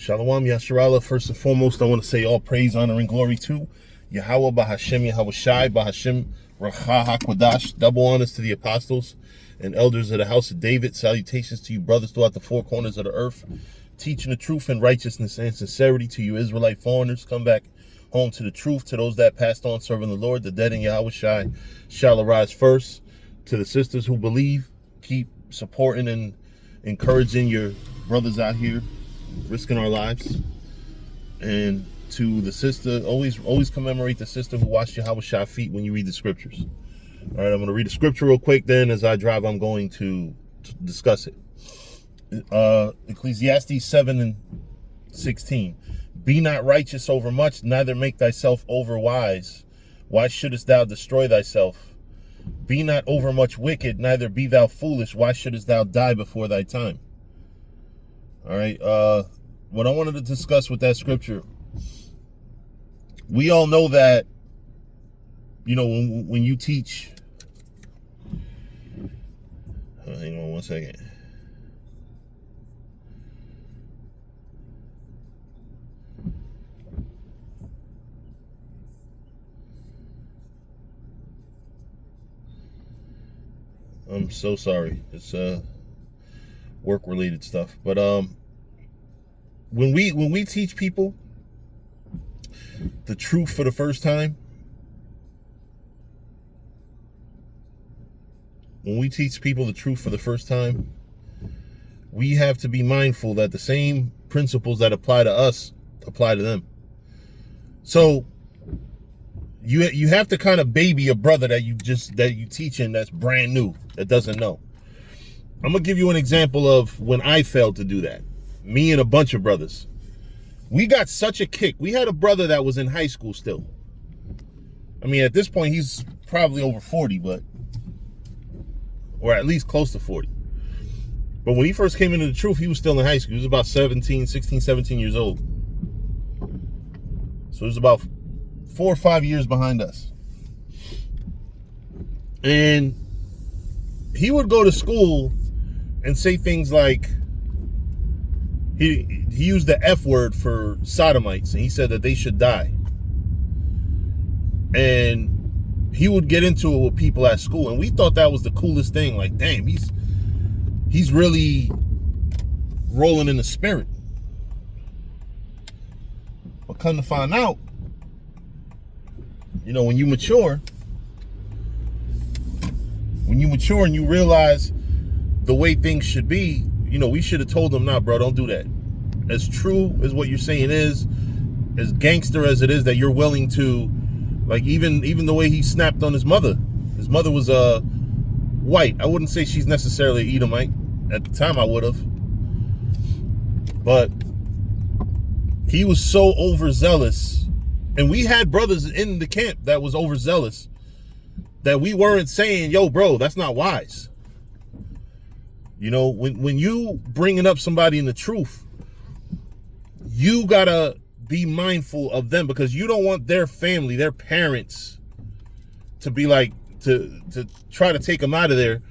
Shalom Yasharallah. First and foremost, I want to say all praise, honor, and glory to Yahweh Bahashem Yahweh Shai Bahashem Racha HaKodash. Double honors to the apostles and elders of the house of David. Salutations to you brothers throughout the four corners of the earth, teaching the truth and righteousness and sincerity to you Israelite foreigners. Come back home to the truth. To those that passed on serving the Lord, the dead in Yahweh Shai shall arise first. To the sisters who believe, keep supporting and encouraging your brothers out here risking our lives. And to the sister, always commemorate the sister who washed Yahweh Shai feet when you read the scriptures. All right, I'm going to read the scripture real quick. Then as I drive, I'm going to discuss it. Ecclesiastes 7:16. Be not righteous over much, neither make thyself over wise. Why shouldest thou destroy thyself? Be not over much wicked, neither be thou foolish. Why shouldest thou die before thy time? All right, what I wanted to discuss with that scripture, we all know that, you know, when you teach, hang on one second. I'm so sorry. It's work related stuff. But when we teach people the truth for the first time, we have to be mindful that the same principles that apply to us apply to them. So you have to kind of baby a brother that you teaching that's brand new, that doesn't know. I'm gonna give you an example of when I failed to do that. Me and a bunch of brothers, we got such a kick. We had a brother that was in high school still. I mean, at this point, he's probably over 40, or at least close to 40. But when he first came into the truth, he was still in high school. He was about 16, 17 years old. So he was about 4 or 5 years behind us. And he would go to school and say things like, he used the F word for sodomites, and he said that they should die. And he would get into it with people at school, and we thought that was the coolest thing. Like, damn, he's really rolling in the spirit. But come to find out, you know, when you mature and you realize the way things should be, you know, we should have told them, nah, bro, don't do that. As true as what you're saying is, as gangster as it is that you're willing to, like, even the way he snapped on his mother. His mother was white. I wouldn't say she's necessarily an Edomite. At the time, I would have. But he was so overzealous. And we had brothers in the camp that was overzealous, that we weren't saying, yo, bro, that's not wise. You know, when you bringing up somebody in the truth, you gotta be mindful of them, because you don't want their family, their parents, to be like, to try to take them out of there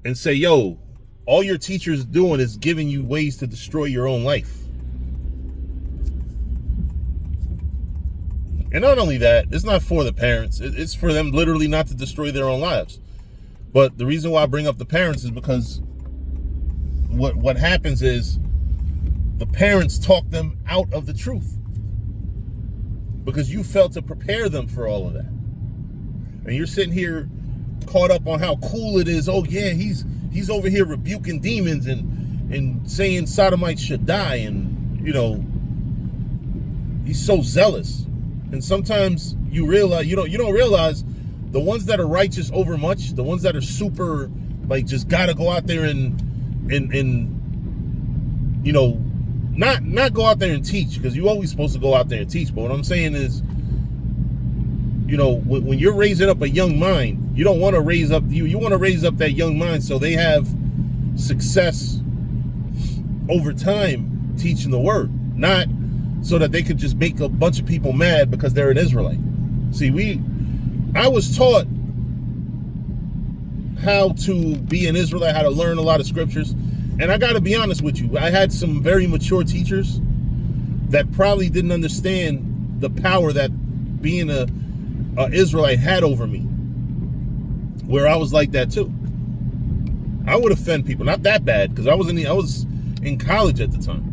and say, yo, all your teacher's doing is giving you ways to destroy your own life. And not only that, it's not for the parents. It's for them literally not to destroy their own lives. But the reason why I bring up the parents is because what happens is the parents talk them out of the truth, because you failed to prepare them for all of that. And you're sitting here caught up on how cool it is. Oh yeah, he's over here rebuking demons and saying sodomites should die, and you know, he's so zealous. And sometimes you realize you don't realize the ones that are righteous over much, the ones that are super, like, just gotta go out there and you know, not go out there and teach, because you're always supposed to go out there and teach. But what I'm saying is, you know, when you're raising up a young mind, you don't want to raise up you want to raise up that young mind so they have success over time teaching the word, not so that they could just make a bunch of people mad because they're an Israelite. See, I was taught how to be an Israelite, how to learn a lot of scriptures. And I got to be honest with you, I had some very mature teachers that probably didn't understand the power that being a Israelite had over me, where I was like that too. I would offend people, not that bad, because I was in college at the time.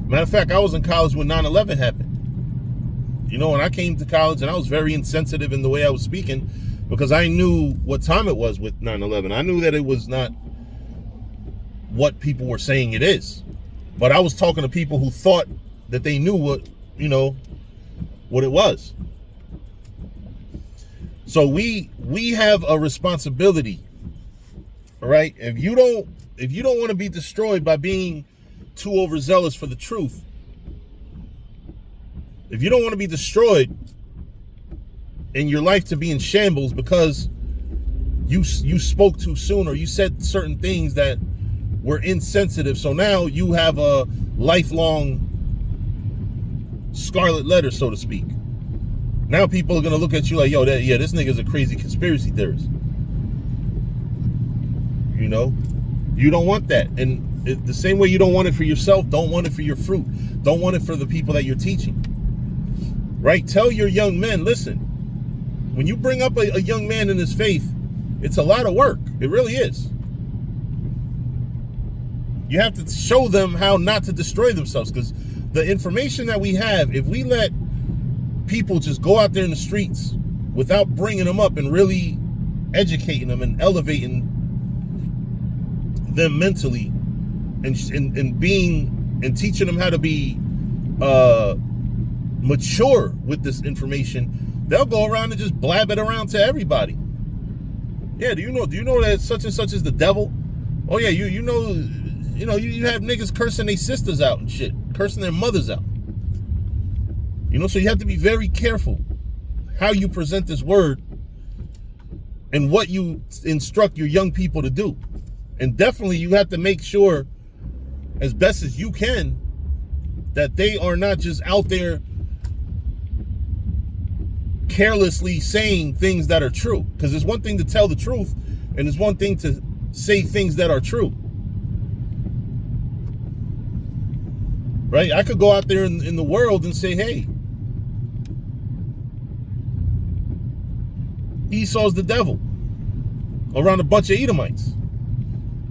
Matter of fact, I was in college when 9/11 happened. You know, when I came to college, and I was very insensitive in the way I was speaking, because I knew what time it was with 9/11. I knew that it was not what people were saying it is. But I was talking to people who thought that they knew what it was. So we have a responsibility, all right? If you don't want to be destroyed by being too overzealous for the truth, if you don't want to be destroyed in your life to be in shambles because you spoke too soon, or you said certain things that were insensitive, so now you have a lifelong scarlet letter, so to speak. Now people are going to look at you like, yo, this nigga's a crazy conspiracy theorist. You know? You don't want that. And the same way you don't want it for yourself, don't want it for your fruit. Don't want it for the people that you're teaching. Right? Tell your young men, listen, when you bring up a young man in his faith, it's a lot of work. It really is. You have to show them how not to destroy themselves, because the information that we have, if we let people just go out there in the streets without bringing them up and really educating them and elevating them mentally and being and teaching them how to be mature with this information, they'll go around and just blab it around to everybody. Yeah, do you know that such and such is the devil? Oh yeah, you have niggas cursing their sisters out and shit, cursing their mothers out. You know, so you have to be very careful how you present this word and what you instruct your young people to do. And definitely you have to make sure, as best as you can, that they are not just out there carelessly saying things that are true. Because it's one thing to tell the truth, and it's one thing to say things that are true. Right? I could go out there in the world and say, hey, Esau's the devil around a bunch of Edomites.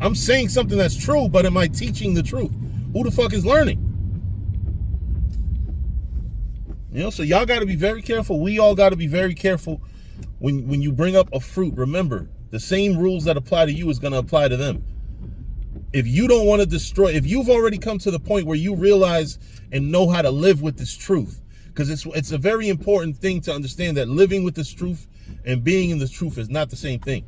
I'm saying something that's true, but am I teaching the truth? Who the fuck is learning? You know, so y'all got to be very careful. We all got to be very careful when you bring up a fruit. Remember, the same rules that apply to you is going to apply to them. If you don't want to destroy, if you've already come to the point where you realize and know how to live with this truth, because it's a very important thing to understand that living with this truth and being in the truth is not the same thing.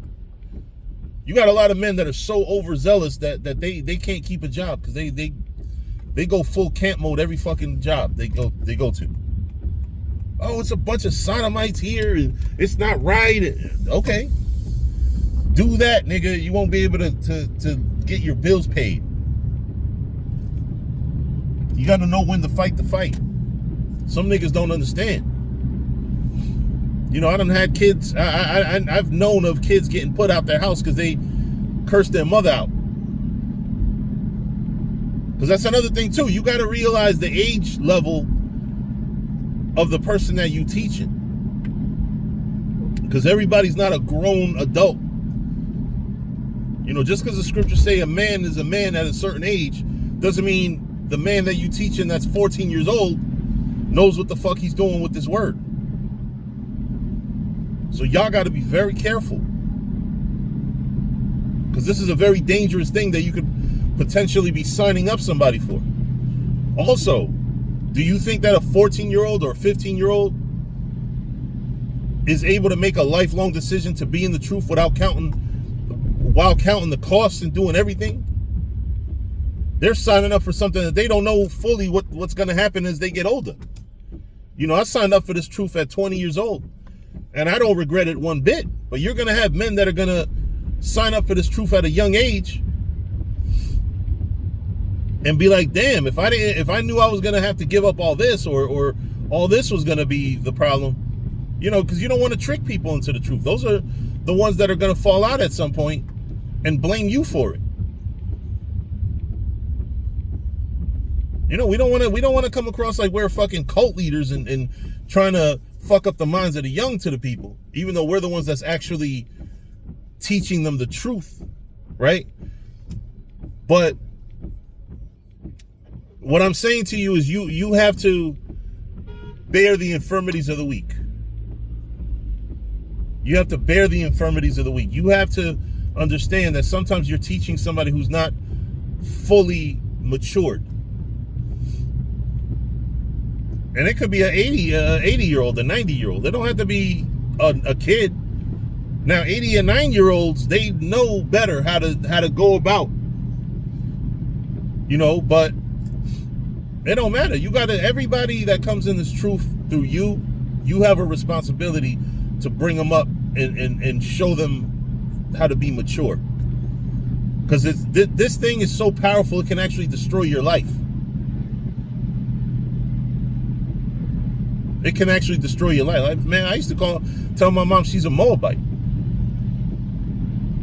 You got a lot of men that are so overzealous that they can't keep a job because they go full camp mode every fucking job they go to. Oh, it's a bunch of sodomites here and it's not right. Okay. Do that, nigga. You won't be able to get your bills paid. You got to know when to fight the fight. Some niggas don't understand. You know, I done had kids. I've known of kids getting put out their house because they cursed their mother out. Because that's another thing too. You got to realize the age level of the person that you teaching. Because everybody's not a grown adult. You know, just because the scriptures say a man is a man at a certain age doesn't mean the man that you teaching that's 14 years old knows what the fuck he's doing with this word. So y'all got to be very careful, because this is a very dangerous thing that you could potentially be signing up somebody for. Also, do you think that a 14-year-old or a 15-year-old is able to make a lifelong decision to be in the truth while counting the costs and doing everything? They're signing up for something that they don't know fully what's going to happen as they get older. You know, I signed up for this truth at 20 years old, and I don't regret it one bit. But you're going to have men that are going to sign up for this truth at a young age and be like, damn, if I knew I was going to have to give up all this or all this was going to be the problem, you know, because you don't want to trick people into the truth. Those are the ones that are going to fall out at some point and blame you for it. You know, we don't want to come across like we're fucking cult leaders and trying to fuck up the minds of the young to the people, even though we're the ones that's actually teaching them the truth, right? But what I'm saying to you is you have to bear the infirmities of the weak. You have to bear the infirmities of the weak. You have to understand that sometimes you're teaching somebody who's not fully matured. And it could be an 80-year-old, a 90-year-old. They don't have to be a kid. Now, 80 and 9-year-olds, they know better how to go about, you know, but it don't matter. You got to, everybody that comes in this truth through you have a responsibility to bring them up and show them how to be mature. Because this thing is so powerful, it can actually destroy your life. It can actually destroy your life. Like, man, I used to tell my mom she's a Moabite.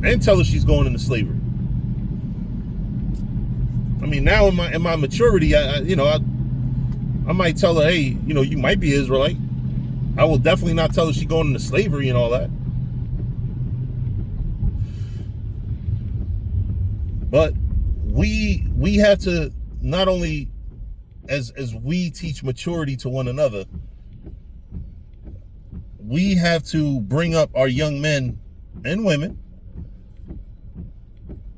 And tell her she's going into slavery. I mean, now in my maturity, I might tell her, hey, you know, you might be Israelite. I will definitely not tell her she's going into slavery and all that. But we have to, not only as we teach maturity to one another, we have to bring up our young men and women.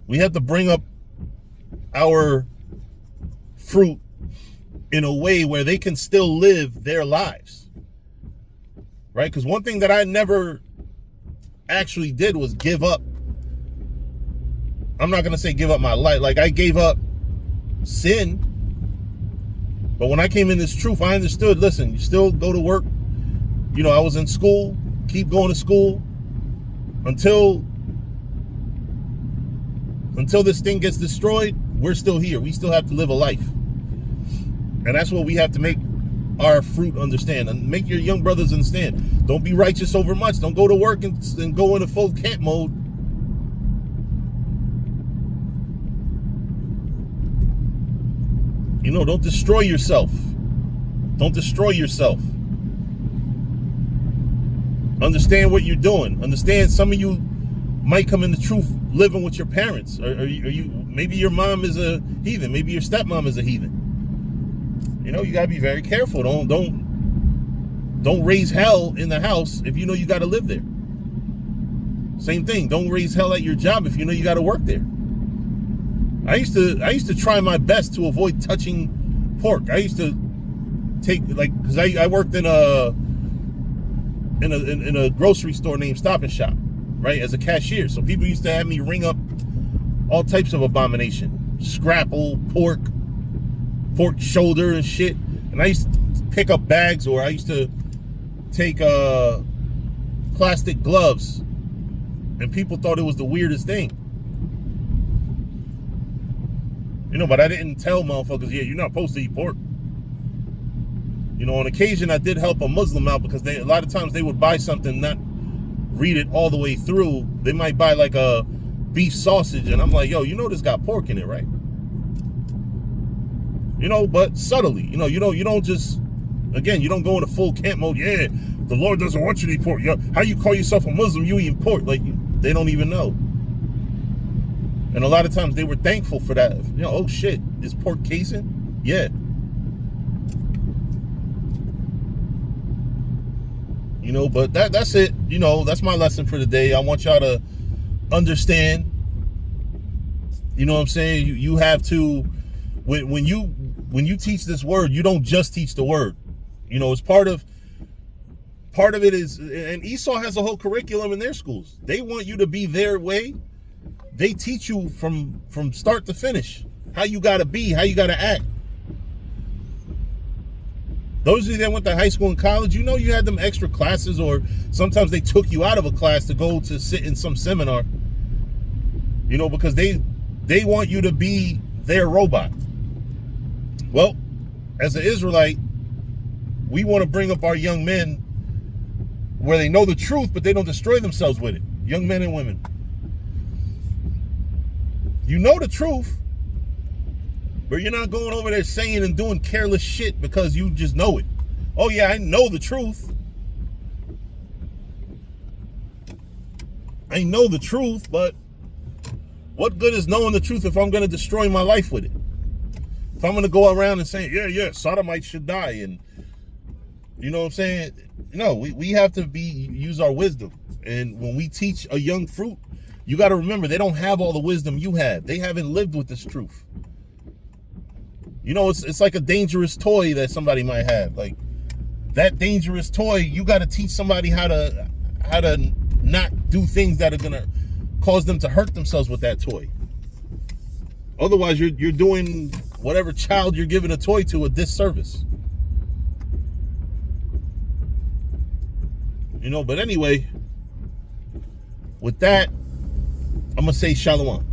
We have to bring up our fruit in a way where they can still live their lives, right? Because one thing that I never actually did was give up. I'm not going to say give up my life. Like, I gave up sin. But when I came in this truth, I understood, listen, you still go to work. You know, I was in school, keep going to school until this thing gets destroyed. We're still here. We still have to live a life. And that's what we have to make our fruit understand, and make your young brothers understand. Don't be righteous over much. Don't go to work and go into full camp mode. You know, don't destroy yourself. Don't destroy yourself. Understand what you're doing. Understand some of you might come in the truth living with your parents. Or you maybe your mom is a heathen. Maybe your stepmom is a heathen. You know, you gotta be very careful. Don't raise hell in the house if you know you gotta live there. Same thing. Don't raise hell at your job if you know you gotta work there. I used to try my best to avoid touching pork. I used to take, like, because I worked in a grocery store named Stop and Shop, right, as a cashier. So people used to have me ring up all types of abomination, scrapple, pork shoulder and shit. And I used to pick up bags, or I used to take plastic gloves, and people thought it was the weirdest thing. You know, but I didn't tell motherfuckers, yeah, you're not supposed to eat pork. You know, on occasion I did help a Muslim out, because a lot of times they would buy something, not read it all the way through. They might buy like a beef sausage, and I'm like, yo, you know this got pork in it, right? You know, but subtly, you know, you don't just, again, you don't go into full camp mode. Yeah, the Lord doesn't want you to eat pork. How you call yourself a Muslim, you eating pork? Like, they don't even know. And a lot of times they were thankful for that. You know, oh shit, is pork casing? Yeah. You know, but that's it. You know, that's my lesson for the day. I want y'all to understand. You know what I'm saying? You have to, when you teach this word, you don't just teach the word. You know, it's part of it is, and Esau has a whole curriculum in their schools. They want you to be their way. They teach you from start to finish how you gotta be, how you gotta act. Those of you that went to high school and college, you know you had them extra classes, or sometimes they took you out of a class to go to sit in some seminar. You know, because they want you to be their robot. Well, as an Israelite, we want to bring up our young men where they know the truth, but they don't destroy themselves with it. Young men and women. You know the truth, But you're not going over there saying and doing careless shit because you just know it. Oh yeah, I know the truth. I know the truth, but what good is knowing the truth if I'm going to destroy my life with it? If I'm going to go around and say, yeah, sodomites should die, and you know what I'm saying? No, we have to use our wisdom. And when we teach a young fruit, you got to remember, they don't have all the wisdom you have. They haven't lived with this truth. You know, it's like a dangerous toy that somebody might have. Like, that dangerous toy, you got to teach somebody how to not do things that are going to cause them to hurt themselves with that toy. Otherwise, you're doing whatever child you're giving a toy to a disservice. You know, but anyway, with that, I'm going to say shalom.